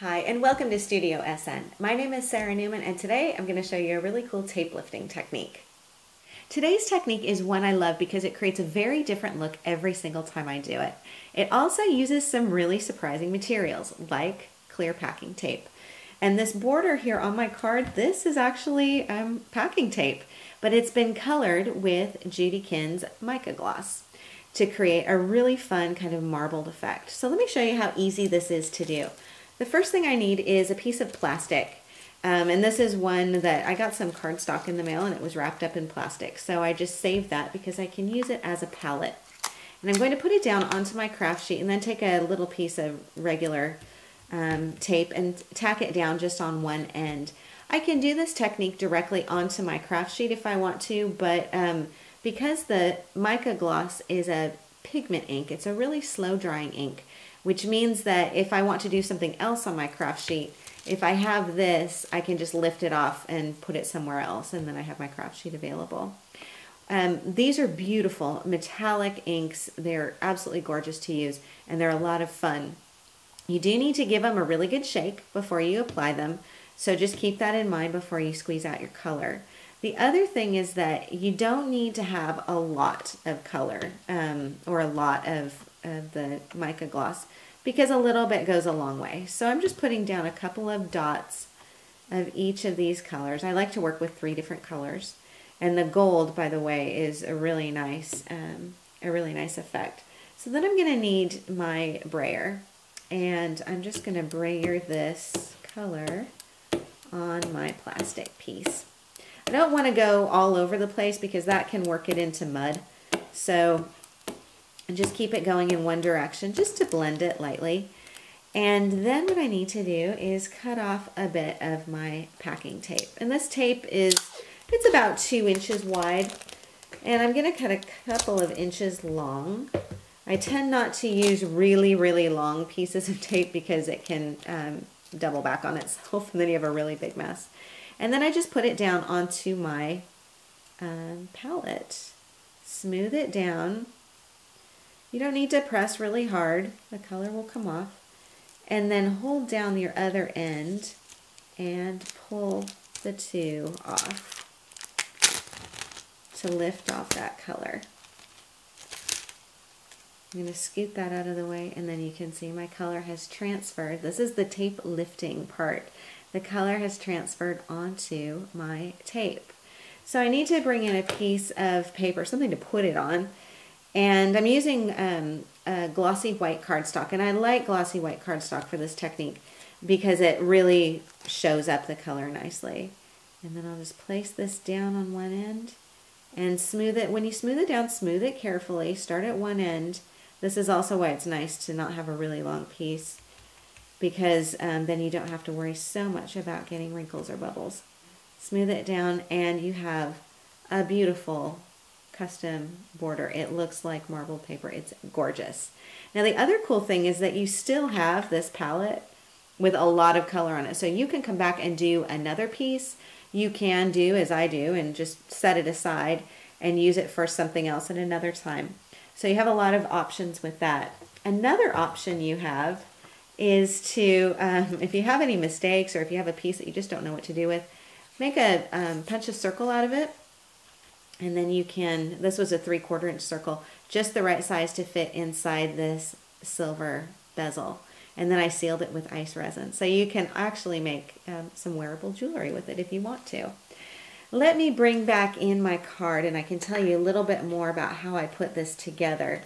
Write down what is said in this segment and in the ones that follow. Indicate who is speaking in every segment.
Speaker 1: Hi, and welcome to Studio SN. My name is Sara Naumann, and today I'm going to show you a really cool tape lifting technique. Today's technique is one I love because it creates a very different look every single time I do it. It also uses some really surprising materials, like clear packing tape. And this border here on my card, this is actually packing tape, but it's been colored with Judikins Mica Gloss to create a really fun kind of marbled effect. So let me show you how easy this is to do. The first thing I need is a piece of plastic. And this is one that I got some cardstock in the mail and it was wrapped up in plastic. So I just saved that because I can use it as a palette. And I'm going to put it down onto my craft sheet and then take a little piece of regular tape and tack it down just on one end. I can do this technique directly onto my craft sheet if I want to, but because the mica gloss is a pigment ink, it's a really slow drying ink, which means that if I want to do something else on my craft sheet, if I have this, I can just lift it off and put it somewhere else, and then I have my craft sheet available. These are beautiful metallic inks. They're absolutely gorgeous to use, and they're a lot of fun. You do need to give them a really good shake before you apply them, so just keep that in mind before you squeeze out your color. The other thing is that you don't need to have a lot of color or a lot of the mica gloss, because a little bit goes a long way. So I'm just putting down a couple of dots of each of these colors. I like to work with 3 different colors, and the gold, by the way, is a really nice effect. So then I'm going to need my brayer, and I'm just going to brayer this color on my plastic piece. I don't want to go all over the place because that can work it into mud. So just keep it going in one direction just to blend it lightly. And then what I need to do is cut off a bit of my packing tape. And this tape it's about 2 inches wide. And I'm going to cut a couple of inches long. I tend not to use really, really long pieces of tape because it can double back on itself and then you have a really big mess. And then I just put it down onto my palette. Smooth it down. You don't need to press really hard. The color will come off. And then hold down your other end and pull the 2 off to lift off that color. I'm going to scoot that out of the way, and then you can see my color has transferred. This is the tape lifting part. The color has transferred onto my tape. So I need to bring in a piece of paper, something to put it on. And I'm using a glossy white cardstock. And I like glossy white cardstock for this technique because it really shows up the color nicely. And then I'll just place this down on one end and smooth it. When you smooth it down, smooth it carefully. Start at one end. This is also why it's nice to not have a really long piece, because then you don't have to worry so much about getting wrinkles or bubbles. Smooth it down and you have a beautiful custom border. It looks like marbled paper. It's gorgeous. Now the other cool thing is that you still have this palette with a lot of color on it. So you can come back and do another piece. You can do as I do and just set it aside and use it for something else at another time. So you have a lot of options with that. Another option you have is to, if you have any mistakes or if you have a piece that you just don't know what to do with, make a punch a circle out of it. And then you can, this was a 3/4 inch circle, just the right size to fit inside this silver bezel. And then I sealed it with ice resin. So you can actually make some wearable jewelry with it if you want to. Let me bring back in my card and I can tell you a little bit more about how I put this together.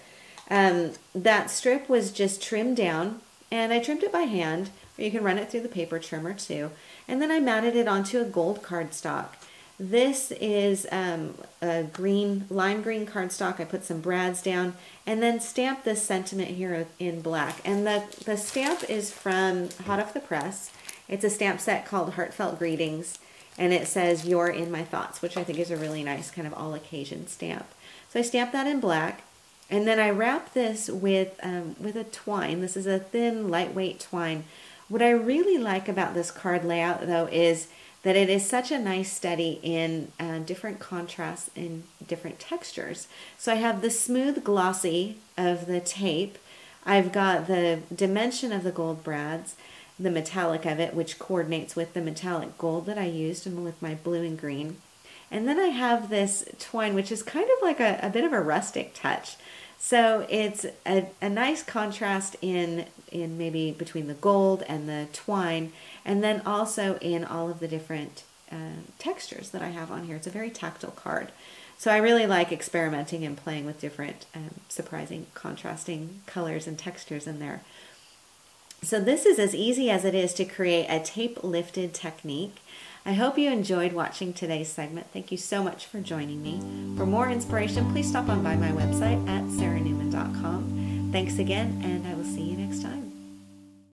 Speaker 1: That strip was just trimmed down, and I trimmed it by hand, or you can run it through the paper trimmer too. And then I mounted it onto a gold cardstock. This is a lime green cardstock. I put some brads down and then stamped this sentiment here in black. And the stamp is from hot off the press. It's a stamp set called Heartfelt Greetings, and it says "You're in my thoughts," which I think is a really nice kind of all occasion stamp. So I stamped that in black, and then I wrap this with a twine. This is a thin, lightweight twine. What I really like about this card layout, though, is that it is such a nice study in different contrasts and different textures. So I have the smooth glossy of the tape. I've got the dimension of the gold brads, the metallic of it, which coordinates with the metallic gold that I used and with my blue and green. And then I have this twine, which is kind of like a bit of a rustic touch. So it's a nice contrast in maybe between the gold and the twine, and then also in all of the different textures that I have on here. It's a very tactile card. So I really like experimenting and playing with different surprising contrasting colors and textures in there. So this is as easy as it is to create a tape lifted technique. I hope you enjoyed watching today's segment. Thank you so much for joining me. For more inspiration, please stop on by my website at saranaumann.com. Thanks again, and I will see you next time.